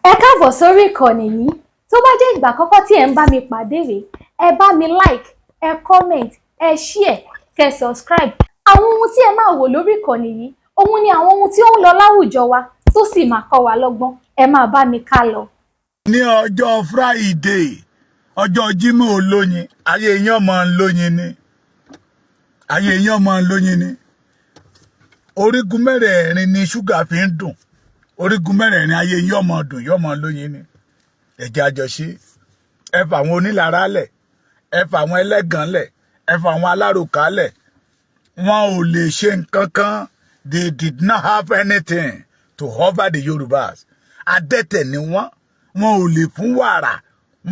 Ẹ káàbọ̀ sórí ìkànnì yìí. Tó bá jẹ́ ìgbà àkọ́kọ́ tí ẹ ń bá mi pàdé rèé, ẹ bá mi like, ẹ comment, ẹ share, kẹ́ subscribe. Àwọn ohun tí ẹ máa wò lórí ìkànnì yìí, òun ni àwọn ohun tí ó ń lọ láwùjọ wa tó sì máa kọ́ wa lọ́gbọ́n. Ẹ máa bá mi ká lọ. Ní ọjọ́ Friday, ọjọ́ Jímọ̀ olóyin, ayé yín máa ń lóyin ni. Ayé yín máa ń lóyin ni. Orígun mẹ́rẹ̀ẹ̀rin ni ṣúgà fi ń dùn. Orígun mẹ́rẹ̀ẹ̀rin ayé yín máa dùn, yóò máa lóyin ni. Ẹ jẹ́ àjọṣe. Ẹ fà àwọn onílára lẹ̀, ẹ fà àwọn ẹlẹ́gàn lẹ̀, ẹ fà àwọn alárùkà lẹ̀. Wọn ò lè ṣe nǹkan kan. They did not have anything to offer the Yorùbás. Adẹ́tẹ̀ ni wọ́n. Wọn ò lè fún wàrà.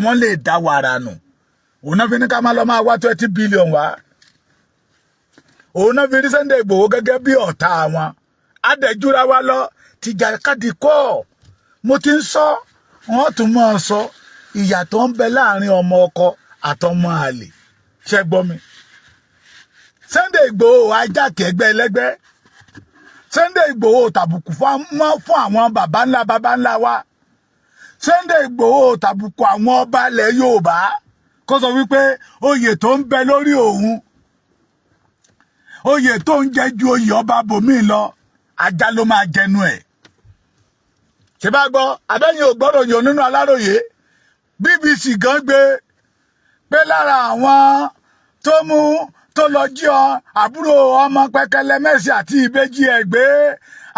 Wọ́n lè dá wàrà nù. Òun náà fi ní ká máa lọ máa wá 20 billion wá. Òun náà fi rí Sunday Igboho gẹ́gẹ́ bí ọ̀tá wọn. Adẹ́júra wa lọ tìjàkadì kọ́. Mo ti ń sọ, wọ́n tún máa sọ ìyàtọ̀ ń bẹ láàrin ọmọ ọkọ àtọmọ àlè. Ṣé gbọ́ mi? Sunday Igboho ajákè ẹgbẹ́ ẹlẹ́gbẹ́. Sunday Igboho tàbùkù fún àwọn baba ńlá wa. Sunday Igboho tàbùkù àwọn ọba ilẹ̀ Yorùbá kó sọ wípé oyè tó ń bẹ lórí òun, oyè tó ń jẹ ju oyè ọba bòmí lọ, ajá ló máa jẹnu ẹ̀. Ṣé bá gbọ́ abẹ́yìn ò gbọ́dọ̀ yàn nínú Aláròyé? BBC gan gbé pé lára àwọn tó lọ jí àbúrò ọmọ Pẹ́kẹ́lẹ́ Mercy àti ìbejì ẹ̀ gbé,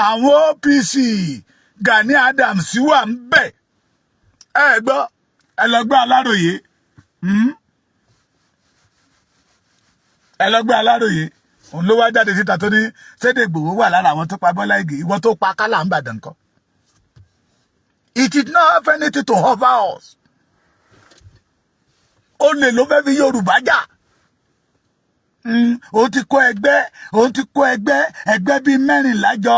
àwọn OPC Gani Adams wà ń bẹ̀. Ẹ gbọ́, ẹ lọ gbé Aláròyé. Ẹ lọ gbé Aláròyé. Òun ló wá jáde síta tó ní Sunday Igboho wà lára àwọn tó pa Bọ́lá Ìgè. Ìwọ tó pa Kálá ń Ìbàdàn kọ́. It did not have anything to offer us. Ó lè ló fẹ́ fi Yorùbá jà. Òun ti kó ẹgbẹ́ bíi 14 jọ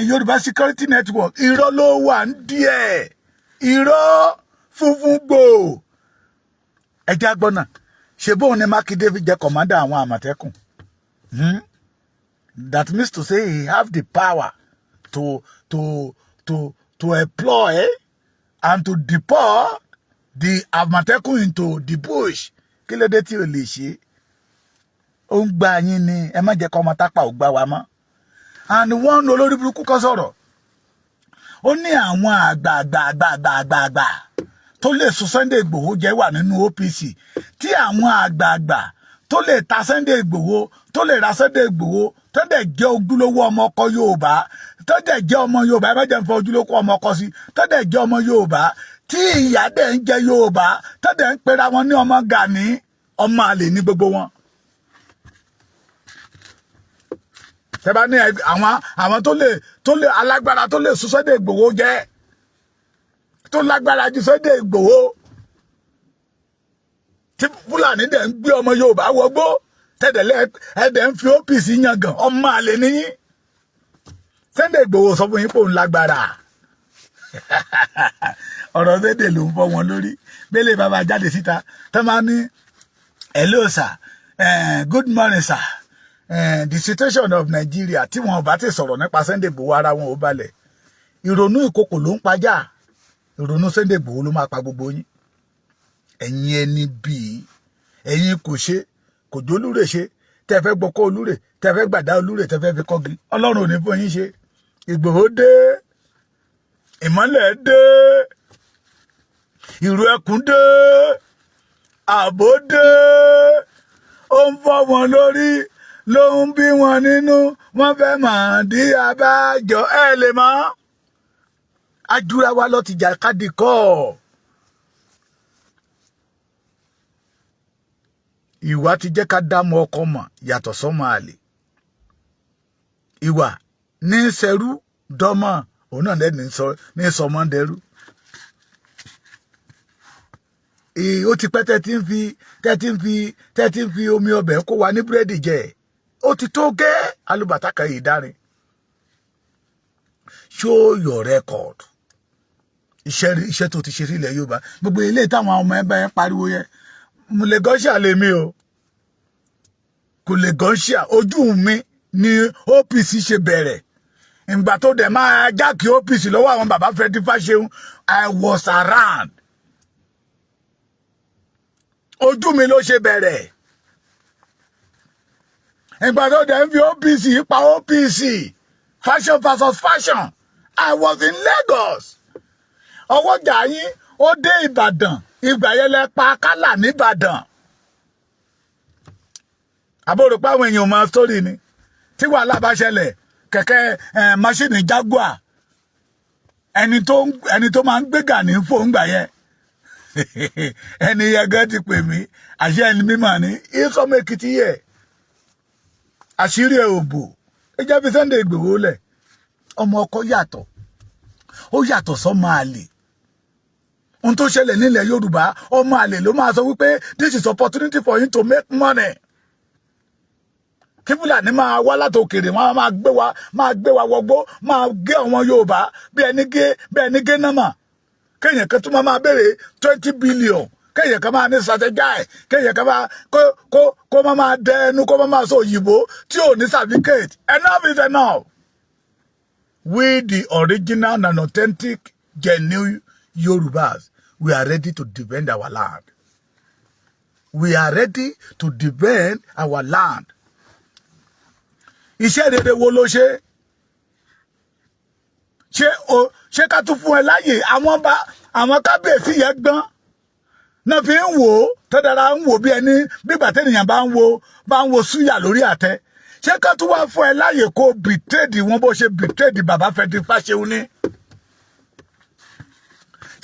Yorùbá Security Network. Irọ́ ló wà ń díẹ̀. Irọ́ funfun gbò. Ẹjẹ́ agbọ́nà. Ṣé bóun ni Mákindé fi jẹ́ kọ̀mọ́dà àwọn Àmọ̀tẹ́kùn? That means to say he have the power to employ and to deport the Àmọ̀tẹ́kùn into the bush. Kí ló dé tí o lè ṣe? Ó ń gba yín ni, ẹ má jẹ́ kó ọmọ tápà ò gbá wa mọ́. And wọ́n olórí burúkú kan sọ̀rọ̀. Ó ní àwọn àgbààgbà tó lè sún Sunday Igboho jẹ́ wà nínú OPC. Tí àwọn àgbààgbà tó lè ta Sunday Igboho, tó lè ra Sunday Igboho, tó dẹ̀ jẹ́ ojúlówó ọmọ ọkọ Yorùbá, tó dẹ̀ jẹ́ ọmọ Yorùbá, ẹ má jẹ́ ń fọ ojúlówó ọmọ ọkọ sí, tó dẹ̀ jẹ́ ọmọ Yorùbá, tí ìyá dẹ̀ ń jẹ Yorùbá, tó dẹ̀ ń pera wọn ní ọmọ Gani, ọmọ àlè ní gbogbo wọn. Tẹ́bá ní àwọn tó lè alágbára tó lè sún Sunday Igboho jẹ́, tó lágbára ju Sunday Igboho, tí Fúlàní dẹ̀ ń gbé ọmọ Yorùbá wọgbó, tẹ́dẹ̀lẹ́ ẹ̀dẹ̀ ń fi OPC yangàn, ọmọ àlè níyí. Sunday Igboho sọ fún yín pé òun lágbára. Ọ̀rọ̀ dédè ló ń fọ́ wọn lórí. Bẹ́lẹ̀ bàbá jáde síta tó máa ní hello sir, good morning sir, the situation of Nigeria, tí wọn ò bá ti sọ̀rọ̀ nípa Sunday Igboho ara wọn ò balẹ̀. Ìrònú ìkòkò ló ń pajá. Ìrònú Sunday Igboho ló máa pa gbogbo yín. Ẹ̀yin ẹni bíi ẹ̀yin kò ṣe kò jólúrè ṣe, tẹ́ fẹ́ gbọ́kọ́ olúrè, tẹ́ fẹ́ gbàdá olúrè, tẹ́ fẹ́ fi kọ́gi. Ọlọ́run ò ní fún yín ṣe. Ìgbòho dé, ìmọ́lẹ̀ dé, ìrù ẹkùn dé, ààbò dé, ó ń fọ́ wọn lórí, ló ń bí wọn nínú, wọ́n fẹ́ mọ̀ dí abájọ ẹ lè mọ̀. Ajúra wa lọ ti jàkadì kọ́. Ìwà ti jẹ́ ká dámọ̀ ọkọ mọ̀ yàtọ̀ sọ́mọ àlè. Ìwà ní ṣẹrú dọ́mọ̀, òun náà ní sọmọ dẹrú. Ó ti pẹ́ tẹ́tí ń fi omi ọbẹ̀ kó wa ní búrẹ́dì jẹ. Ó ti tó gẹ́ alùbàtà kan yìí dárin. Show your record. Iṣẹ́ tó ti ṣe sílẹ̀ Yorùbá. Gbogbo ilé táwọn ọmọ ẹgbẹ́ yẹn pariwo yẹn. Mo lè gọ́ṣà lèmi o. Kò lè gọ́ṣà. Ojú mi ni OPC ṣe bẹ̀rẹ̀. ìgbà tó dẹ̀ máa jákì OPC lọ́wọ́ àwọn bàbá Fẹ́dí Fáṣẹ̀hùn, I was around. Ojú mi ló ṣe bẹ̀rẹ̀. Ìgbà tó dẹ̀ ń fi OPC pa OPC, fashion versus fashion, I was in Lagos. Ọwọ́jà yín ó dé Ìbàdàn, ìgbà yẹn lẹ pa Kálà nìbàdàn. Àbúrò pé àwọn èèyàn máa sórí ni. Tí wàhálà bá ṣẹlẹ̀, kẹ̀kẹ́ máṣíìnì Jaguar, ẹni tó máa ń gbé Gani fóun gbà yẹn. Ẹni yẹn gan ti pè mí, àṣẹ ẹni mímọ̀ ní ìsọmọ Èkìtì yẹ. Àṣírí ẹ̀ òbò, ẹ jẹ́ fi Sunday Igboho lẹ̀. Ọmọ ọkọ yàtọ̀, ó yàtọ̀ sọ́mọ àlè. Ohun tó ṣẹlẹ̀ nílẹ̀ Yorùbá, ọmọ àlè ló máa sọ wípé this is opportunity for him to make money. Kí Fúlàní máa wá látòkèrè, wọn máa gbé wa wọgbó, máa gé ọmọ Yorùbá bí ẹni gé námà. Kéèyàn kan tún máa béèrè 20 billion. Kéèyàn kan máa ní strategize, kéèyàn kan máa kó máa dẹ ẹnu, kó máa sọ òyìnbó tí ò ní certificate. Enough is enough. We, the original and authentic, genuine Yorubas, we are ready to defend our land. We are ready to defend our land. Iṣẹ́ rere wo ló ṣe? Ṣé ká tún fún ẹ láyè? Àwọn kábíyèsí yẹn gbọ́n náà fi ń wò ó, tó dára ń wò bí ìgbà tẹ́nìyàn bá ń wo súyà lórí àtẹ. Ṣé ká tún wá fún ẹ láyè kó bìtẹ́ẹ̀dì wọn bó ṣe bìtẹ́ẹ̀dì bàbá Fẹ́dí Fáṣẹ̀hùn ní?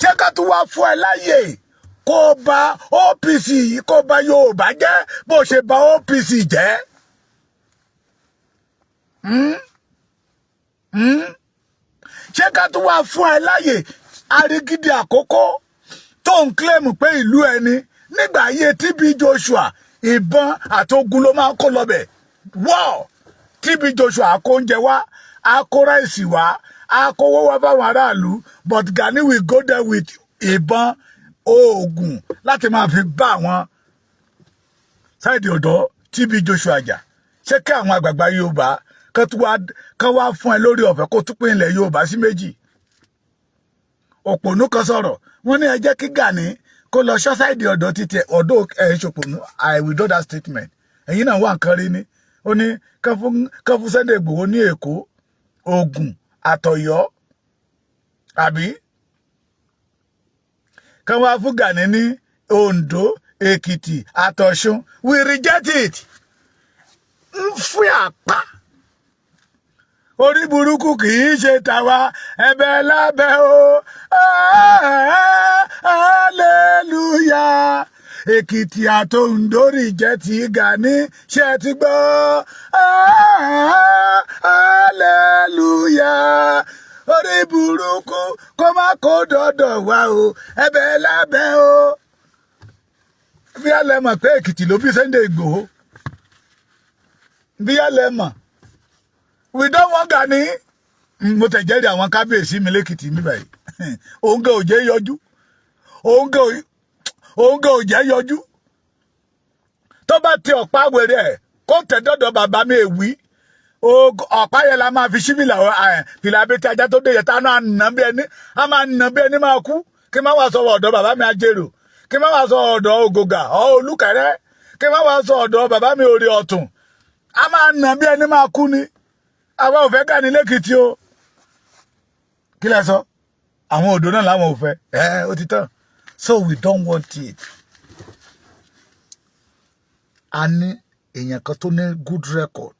Ṣé ká tún wá fún ẹ láyè kó bà OPC, kó bà Yorùbá jẹ́ bó ṣe bà OPC jẹ́? Ṣé ká tún wá fún ẹ láyè Arigidi Àkókò tó ń kílẹ̀mù pé ìlú ẹni nígbà ayé TB Joshua ìbọn àtogun ló máa ń kó lọ́bẹ̀? Wọ́ọ̀ TB Joshua kó oúnjẹ wá, a kó ráìsì wá, a kó owó wá fáwọn aráàlú, but Gani will go there with ìbọn oògùn láti máa fi bá àwọn sáìdì ọ̀dọ́ TB Joshua jà. Ṣé kí àwọn àgbààgbà Yorùbá kan wá fún ẹ lórí ọ̀fẹ́ kó tún pín ilẹ̀ Yorùbá sí méjì? Òpònú kan sọ̀rọ̀, wọ́n ní ẹ jẹ́ kí Gani kó lọ ṣọ́sáìdì ọ̀dọ́ títí ọ̀dọ́ ṣòpònú. I withdraw that statement. Ẹ̀yin náà wà nǹkan rí ni. Ó ní kán fún Sunday Igboho ní Èkó, Ògùn, àtọ̀yọ́, àbí kán wá fún Gani ní Oǹdó, Èkìtì, àtọ̀ṣun. We reject it. Ń fún àpá. Orí burúkú kì í ṣe tàwa, ẹ̀bẹ̀ lábẹ́ o. Hallelujah. Èkìtì àtòǹdó reject Gani, ṣé ti gbọ́? Hallelujah. Orí burúkú kó má kó dọ̀dọ̀ wá o, ẹ̀bẹ̀ lábẹ́ o. Bí a lè mọ̀ pé Èkìtì ló bí Sunday Igboho. Bí a lè mọ̀. We don't want Gani. Mo tẹ̀ jẹ́rìí àwọn kábíyèsí mi lẹ́kìtì mi báyìí. Òun gan ò jẹ́ yọjú. Òun gan ò jẹ́ yọjú. Tó bá ti ọ̀pá wèrè ẹ̀ kó tẹ̀ dọ́dọ̀ bàbá mi èwí. Ọ̀pá yẹn la máa fi síbìlà fìlà abẹ́tí ajá tó dé yẹn tá a máa nà bí ẹni máa kú. Kí má wá sọ ọ̀dọ̀ bàbá mi Ajérò. Kí má wá sọ ọ̀dọ̀ Ògògà Olúkẹ̀rẹ́. Kí má wá sọ ọ̀dọ̀ bàbá mi Orí Ọ̀tún. A máa nà bí ẹni máa kú ni. Àwa ò fẹ́ Gani lẹ́kìtì o. Kí lẹ sọ? Àwọn òdò náà làwọn ò fẹ́. Ó ti tán. So we don't want it. A ní èèyàn kan tó ní good record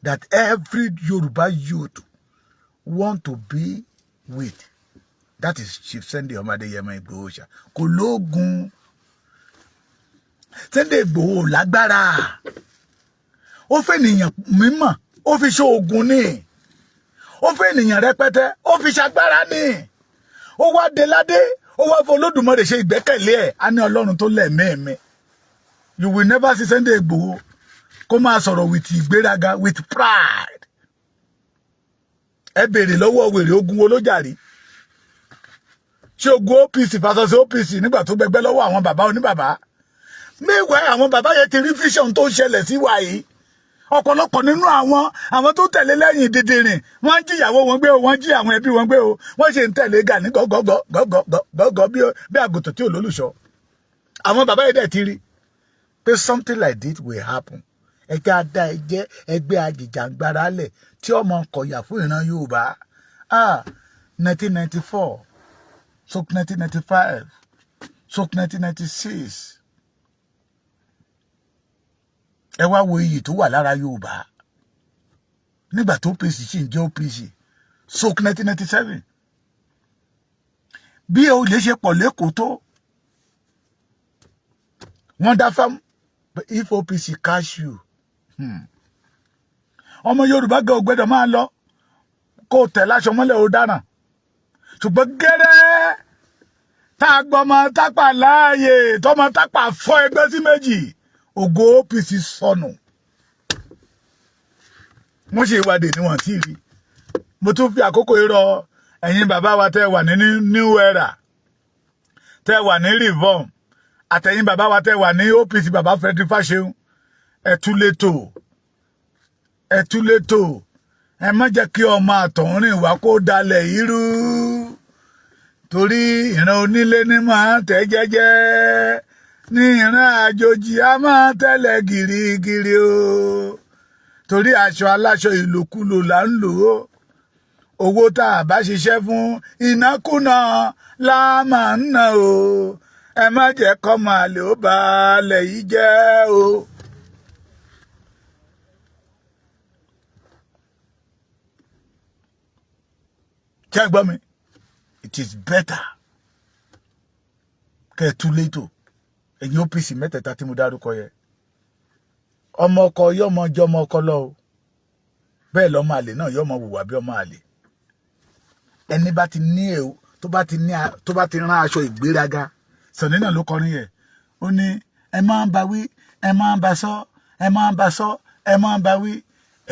that every Yoruba youth want to be with. That is Chief Sunday Ọmọdéyẹmọ Igboho Òòṣà. Kò lóògùn. Sunday Igboho lágbára. Ó fẹ́ ènìyàn mímọ́, ó fi ṣe oògùn ni. Ó fẹ́ ènìyàn rẹpẹtẹ, ó fi ṣagbára ni. Ó wá dé ládé, ó wá fọ Olódùmarè ṣe ìgbẹ́kẹ̀lé ẹ̀. A ní Ọlọ́run tó lẹ́ẹ̀mẹ́ẹ̀mẹ́. You will never see Sunday Igboho kó máa sọ̀rọ̀ with ìgbéraga, with pride. Ẹ béèrè lọ́wọ́ wèrè ogun wo ló jàrí? Ṣé ogun OPC versus OPC nígbà tó gbẹgbẹ́ lọ́wọ́ àwọn bàbá oníbàbá? Meanwhile àwọn bàbá yẹn ti rí vision tó ń ṣẹlẹ̀ sí wa yìí. ọ̀pọ̀lọpọ̀ nínú àwọn tó tẹ̀lé lẹ́yìn dídìrín wọ́n jí ìyàwó wọn gbé o, wọ́n jí àwọn ẹbí wọn gbé o, wọ́n ṣe ń tẹ̀lé Gani gọ́gọ́gọ́ bí àgùntàn tí ò lólùṣọ́. Àwọn bàbá yìí dẹ̀ ti rí pé something like this will happen. Ẹgbẹ́ adá ẹjẹ́ ẹgbẹ́ ajìjàngbara lẹ̀ tí ọmọ kọ̀yà fún ìran Yorùbá. 1994 stroke 1995 stroke 1996. Ẹ wá wo iyì tó wà lára Yorùbá nígbà tó OPC sì ń jẹ́ OPC. Stroke 1997. Bí o lè ṣe pọ̀ lẹ́kọ̀ọ́ tó wọ́n dá fáwọn if OPC catch you. Ọmọ Yorùbá gan ògbẹ́dọ̀ máa lọ kó tẹ̀ láṣọ mọ́lẹ̀ ó dáràn. Ṣùgbọ́n gẹ́rẹ́ tá a gbọ́mọ tápà láàyè tọmọ tápà fọ́ ẹgbẹ́ sí méjì, ògo OPC sọnù. Wọ́n ṣe ìwádìí níwọ̀n tí rí. Mo tún fi àkókò irọ́ ẹ̀yin bàbá wa tẹ́ wà ní New Era, tẹ́ wà ní Reform, àtẹ̀yin bàbá wa tẹ́ wà ní OPC bàbá Frederick Fáṣẹ̀hùn. Ẹ tú létò. Ẹ má jẹ́ kí ọmọ àtọ̀húnrìn wá kó dalẹ̀ irú. Torí ìran onílé ní máa tẹ̀ jẹ́jẹ́, ní ìran àjòjì a máa tẹ̀lẹ̀ gìrìgìrì o. Torí aṣọ aláṣọ ìlòkulò là ń lò ó. Owó tá a bá ṣiṣẹ́ fún ìnákúnà la máa ń ná o. Ẹ má jẹ́ kọ́ máa lè ó balẹ̀ yìí jẹ́ o. Kẹ́ gbọ́ mi, it is better kẹ́ tú létò ẹ̀yin OPC mẹ́tẹ̀ẹ̀ta tí mo dárúkọ yẹ. Ọmọ ọkọ yọmọ jọmọ ọkọ lọ o, bẹ́ẹ̀ lọ́mọ àlè náà yọmọ wùwà bí ọmọ àlè. Ẹni bá ti ní ẹ̀ tó bá ti rán aṣọ ìgbéraga, Sànní náà ló kọrin yẹ. Ó ní ẹ máa ń bá wí, ẹ máa ń bá sọ, ẹ máa ń bá sọ, ẹ máa ń bá wí.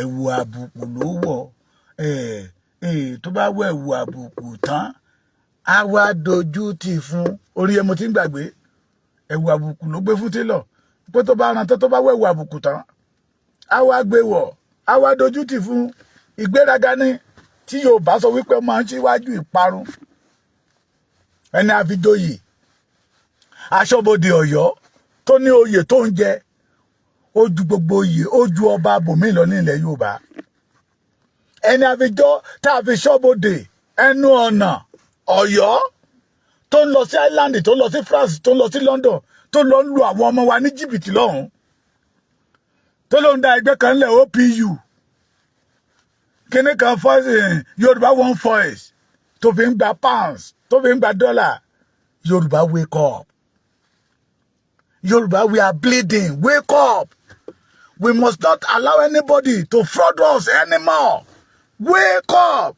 Ẹ̀wù àbùkù ló wọ̀ tó bá wọ ẹ̀wù àbùkù tán á wá dojú tì fún. Orí ẹ mo ti ń gbàgbé. Ẹ̀wù àbùkù ló gbé fún télọ̀ pé tó bá rán tó bá wọ ẹ̀wù àbùkù tán á wá gbé wọ̀, á wá dojú tì fún. Ìgbéraga ni tí Yorùbá sọ wípé ó máa ń ṣíwájú ìparun. Ẹni àfijoyè Aṣọ́bodè Ọ̀yọ́ tó ní oyè tó ń jẹ ó ju gbogbo oyè, ó ju ọba bòmíì lọ ní ilẹ̀ Yorùbá. Ẹni àfijọ́ tá a fi ṣọ́bodè ẹnu ọ̀nà Ọ̀yọ́ tó ń lọ sí Ireland, tó ń lọ sí France, tó ń lọ sí London, tó lọ ń lu àwọn ọmọ wa ní jìbìtì lọ́hùn, tó ló ń da ẹgbẹ́ kan lẹ̀ OPU, kíní kan Yorùbá One Voice tó fi ń gba pounds, tó fi ń gba dollar. Yorùbá wake up. Yorùbá, we are bleeding. Wake up. We must not allow anybody to fraud us anymore. Wake up.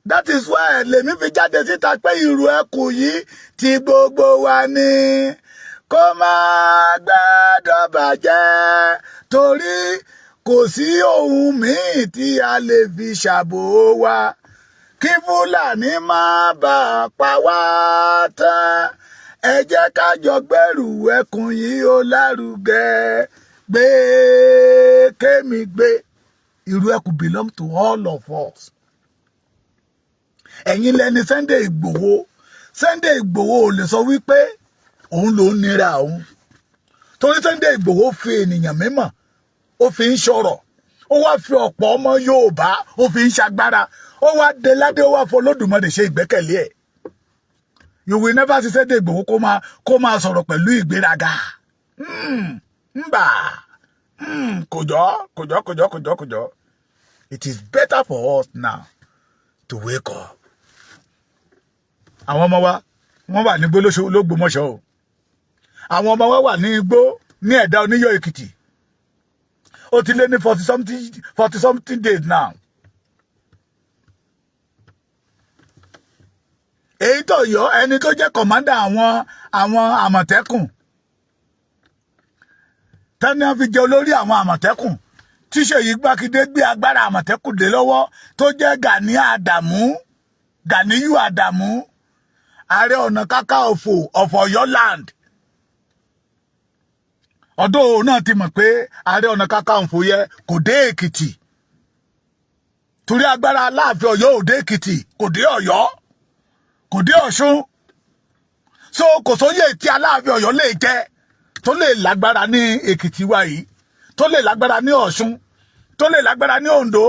That is why lèmi fi jáde síta pé ìrù ẹkùn yìí ti gbogbo wa ni kó má gbọ́dọ̀ bàjẹ́, torí kò sí ohun míì tí a lè fi ṣàbò wa kí Fúlàní má bàa pa wá tán. Ẹ jẹ́ ká jọ gbẹ́rù ẹkùn yìí ó lárugẹ. Gbé kémi gbé. Ìrù ẹkùn belong to all of us. Ẹ̀yin lẹni Sunday Igboho. Sunday Igboho ò lè sọ wípé òun ló ń nira òun. Torí Sunday Igboho fi ènìyàn mímọ́, ó fi ń sọ̀rọ̀. Ó wá fi ọ̀pọ̀ ọmọ Yorùbá, ó fi ń ṣagbára. Ó wá dé ládé, ó wá f'Olódùmarè ṣe ìgbẹ́kẹ̀lé ẹ̀. You will never see Sunday Igboho kó máa sọ̀rọ̀ pẹ̀lú ìgbéraga. Kòjọ́. It is better for us now to wake up. Àwọn ọmọ wa wọ́n wà ní igbó l'Ógbómọ̀ṣọ́ o. Àwọn ọmọ wa wà ní igbó ní Ẹ̀dá Oníyọ̀ Èkìtì. Ó ti lé ní 40 something days now. Èyí tó yọ ẹni tó jẹ́ kọ̀mándà àwọn Àmọ̀tẹ́kùn. Tani wọ́n fi jẹ olórí àwọn Àmọ̀tẹ́kùn. Tí Ṣèyí Mákindé gbé agbára Àmọ̀tẹ́kùn dé lọ́wọ́ tó jẹ́ Ganiyu Adamu, Ààrẹ Ọ̀nà Kakanfò of Ọ̀yọ́ land. ọ̀dọ̀ náà ti mọ̀ pé Ààrẹ Ọ̀nà Kakanfò yẹ kò dé Èkìtì torí agbára Aláàfin Ọ̀yọ́ ò dé Èkìtì kò dé Ọ̀yọ́ kò dé Ọ̀ṣun so kò sóyè tí Aláàfin Ọ̀yọ́ lè jẹ tó lè lágbára ní Èkìtì wa yìí tó lè lágbára ní Ọ̀ṣun tó lè lágbára ní Oǹdó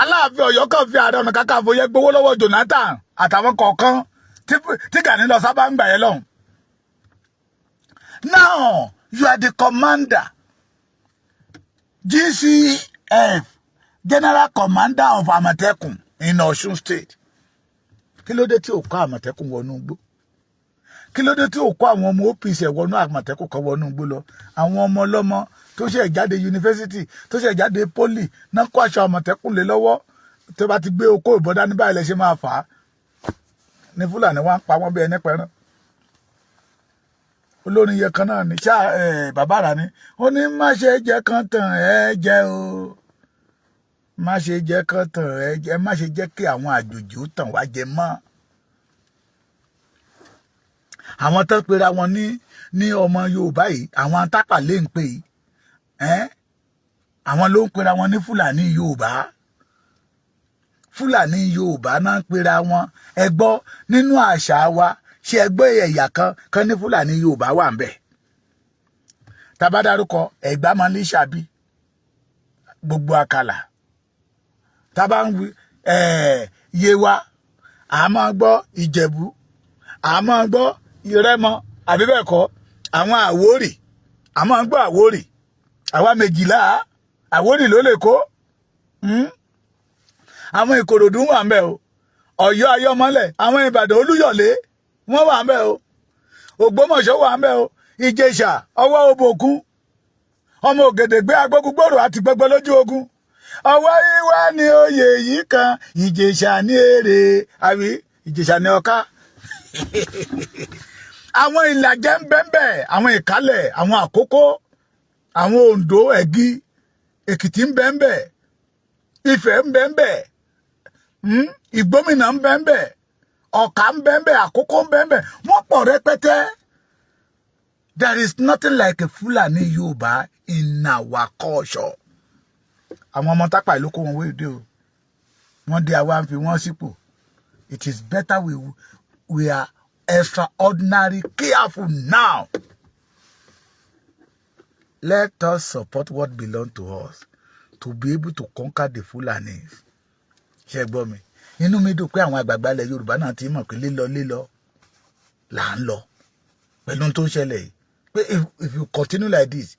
Aláàfin Ọ̀yọ́ kan fi Ààrẹ Ọ̀nà Kakanfò yẹ gbowó lọ́wọ́ Jonathan àtàwọn kọ̀ọ̀kan tí Gani lọ sábà ń gbà yẹn lọ́hùn. Now you are the commander, GCF, General Commander of Àmọ̀tẹ́kùn in Osun State. Kí ló dé tí ó kó Àmọ̀tẹ́kùn wọnú igbó? Kí ló dé tí ó kó àwọn ọmọ OPC wọnú Àmọ̀tẹ́kùn kan wọnú igbó lọ? Àwọn ọmọ ọlọ́mọ tó ṣe jáde yunifásitì tó ṣe jáde poli náà kó aṣọ Àmọ̀tẹ́kùn lé lọ́wọ́ tó bá ti gbé okó ìbọn dání báyìí lẹ ṣe máa fà á. Ní Fúlàní wá ń pa wọ́n bí ẹni pẹran. Olórin yẹ kan náà ní bàbá rà ní ó ní má ṣe jẹ́ kán tàn ẹ́ jẹ o má ṣe jẹ́ kán tàn ẹ́ jẹ má ṣe jẹ́ kí àwọn àjòjì ó tàn wá jẹ mọ́. Àwọn tó pera wọn ní ọmọ Yorùbá yìí àwọn tápà lè ń pè yìí àwọn ló ń pera wọn ní Fúlàní Yorùbá Fúlàní Yorùbá náà ń pera wọn ẹ gbọ́ nínú àṣà wa ṣé ẹgbẹ́ ẹ̀yà kan ní Fúlàní Yorùbá wà ń bẹ̀. Tá bá dárúkọ Ẹ̀gbá máa ní Ṣàbí gbogbo Àkàlà tá bá ń wí Yewa a máa gbọ́ Ìjẹ̀bú a máa gbọ́ Ìrẹ́mọ àbí bẹ́ẹ̀ kọ́ àwọn Àwórì a máa gbọ́ Àwórì àwa méjìlá Àwórì ló lè kó àwọn Ìkòròdú wà ń bẹ̀ o Ọ̀yọ́ Ayọ́mọ́lẹ̀ àwọn Ìbàdàn Olúyọ̀lé wọ́n wà ń bẹ̀ o Ògbómọ̀ṣọ́ wà ń bẹ̀ o Ìjẹ̀ṣà ọwọ́ Òbòkun ọmọ Ògèdèngbé agbógungbòrò àti gbogbo lójú ogun ọwọ́ ìwá ni oyè yìí kan Ìjẹ̀ṣà ní èrè àbí Ìjẹ̀ṣà ní ọká àwọn Ìlàjẹ ń bẹ́ńbẹ́ àwọn Ìkálẹ̀ àwọn Àkókó àwọn Oǹdó Ẹ̀gí Èkìtì ń bẹ́ńbẹ́ Ifẹ̀ ń bẹ́ńbẹ́ Ìgbómìnà ń bẹ́ńbẹ́ Ọ̀kà ń bẹ́ńbẹ́ Àkókó ń bẹ́ńbẹ́ wọ́n pọ̀ rẹpẹtẹ. There is nothing like a Fulani Yorùbá in our culture. Àwọn ọmọ tápà ìlú kó wọn wéde o wọ́n dé àwa ń fi wọ́n sípò. It is better we are extraordinary careful now. Let us support what belongs to us to be able to conquer the Fulanis. Ṣé gbọ́ mi? Inú mi dùn pé àwọn àgbààgbà ilẹ̀ Yorùbá náà ti mọ̀ pé lílọ là ń lọ pẹ̀lú tó ń ṣẹlẹ̀ yìí pé if you continue like this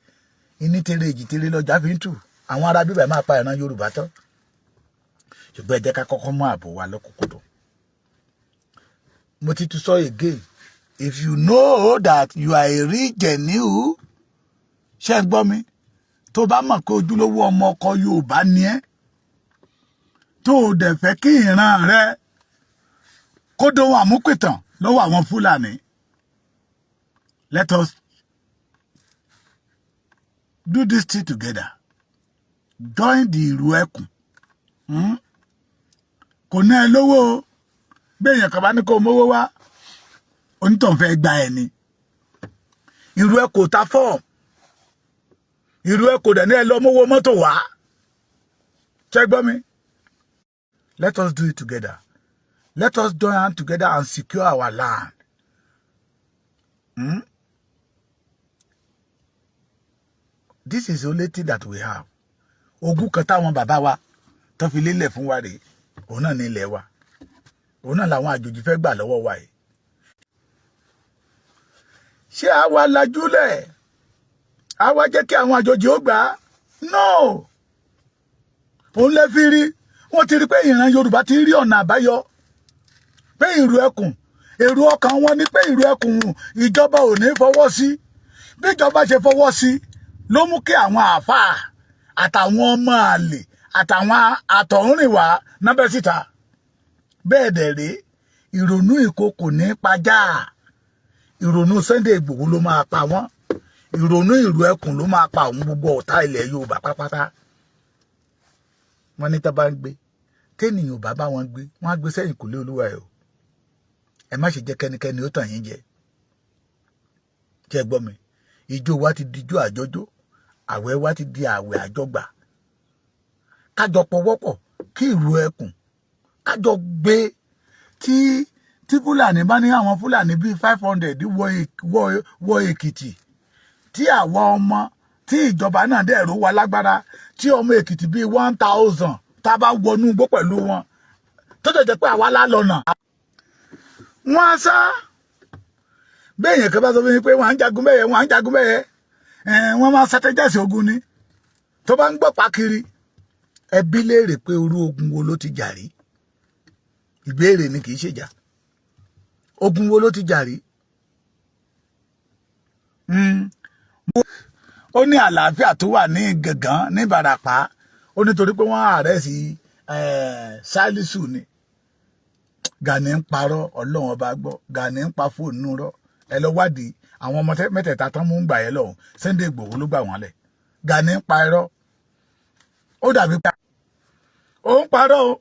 iní tèrè èjì tèrè lọ́jà fi ń tù àwọn ará bíbẹ̀ máa pa ìran Yorùbá tán ṣùgbọ́n ẹ jẹ́ ká kọ́kọ́ mú ààbò wa lọ́kùnkúndùn. Mo ti tún sọ again if you know that you are a real genuine ṣé gbọ́ mi tó bá mọ̀ pé ojúlówó ọmọ ọkọ Yorùbá ni ẹ́ tó o dẹ̀ fẹ́ kí ìran rẹ kó dohun àmúpìtàn lọ́wọ́ àwọn Fúlàní. Let us do this thing together. Join the ìlú ẹkùn. Kò ná ẹ lówó o. Béèyàn kan bá ní kó mówó wá. Onítàn fẹ́ gba ẹ ni. Ìlú ẹkùn ta fọ́ọ̀mù. Ìlú ẹkùn dẹ̀ ní ẹ lọ mówó mọ́tò wá. Ṣé gbọ́ mi? Let us do it together. Let us join hands together and secure our land. This is the only thing that we have. Ogún kan táwọn bàbá wa tó fi lélẹ̀ fún wa rèé. Òun náà ní ilẹ̀ wa. Òun náà làwọn àjòjì fẹ́ gbà lọ́wọ́ wa yìí. Ṣé àwa lajúlẹ̀? Àwa jẹ́ kí àwọn àjòjì ó gbà? No. Òun lè fi rí. Wọ́n ti rí pé ìran Yorùbá ti rí ọ̀nà àbáyọ. Pé ìlú ẹkùn. Èrò ọkàn wọn ní pé ìlú ẹkùn ìjọba ò ní fọwọ́ sí. Bí ìjọba ṣe fọwọ́ sí ló mú kí àwọn àáfàá àtàwọn ọmọ àlè àtàwọn àtọ̀húnrìnwá nábẹ́ síta. Bẹ́ẹ̀ dẹ̀ rí ìrònú ìkokò ní pajá. Ìrònú Sunday Ìgbòho ló máa pa wọ́n. Ìrònú ìlú ẹkùn ló máa pa àwọn gbogbo ọ̀tá ilẹ̀ Yorùbá pátápátá. Wọ́n ní tá bá ń gbé téèyàn bá wọn gbé wọ́n á gbé sẹ́yìn kùlé Olúwa ẹ̀ o. Ẹ má ṣe jẹ́ kẹ́nikẹ́ni ó tàn yín jẹ. Jẹ́ gbọ́ mi. ìjó wa ti di ijó àjọjó, àwẹ̀ wa ti di àwẹ̀ àjọgbà. Kájọ pọwọ́pọ̀ kí ìrù ẹkùn kájọ gbé tí Fúlàní bá ní àwọn Fúlàní bíi 500 wọ Èkìtì, tí àwọn ọmọ tí ìjọba náà dẹ̀ ró wa lágbára, tí ọmọ Èkìtì bíi 1000 tá a bá wọnú igbó pẹ̀lú wọn tó jẹ́ pé àwa lálọ́nà. Wọ́n á sá béèyàn kan bá sọ fún mi pé wọ́n á ń jagun bẹ́yẹ wọ́n máa strategize ogun ni. Tó bá ń gbọ́ pákiri ẹbí léèrè pé irú ogun wo ló ti jà rí. Ìbéèrè ni kì í ṣèjà. Ogun wo ló ti jà rí? Ó ní àlàáfíà tó wà ní Gàngán ní Ìbàràpá, ó nítorí pé wọ́n ààrẹ sí Sálísù ni. Gani ń parọ́, Ọlọ́run ọba gbọ́. Gani ń pa fóònù rọ́. Ẹ lọ wádìí àwọn ọmọ mẹ́tẹ̀ẹ̀ta tán mú ń gbà yẹn lọ́hùn. Sunday Igboho ló gbà wọ́n lẹ̀. Gani ń pa irọ́. Ó dàbí pa ó ń parọ́ o.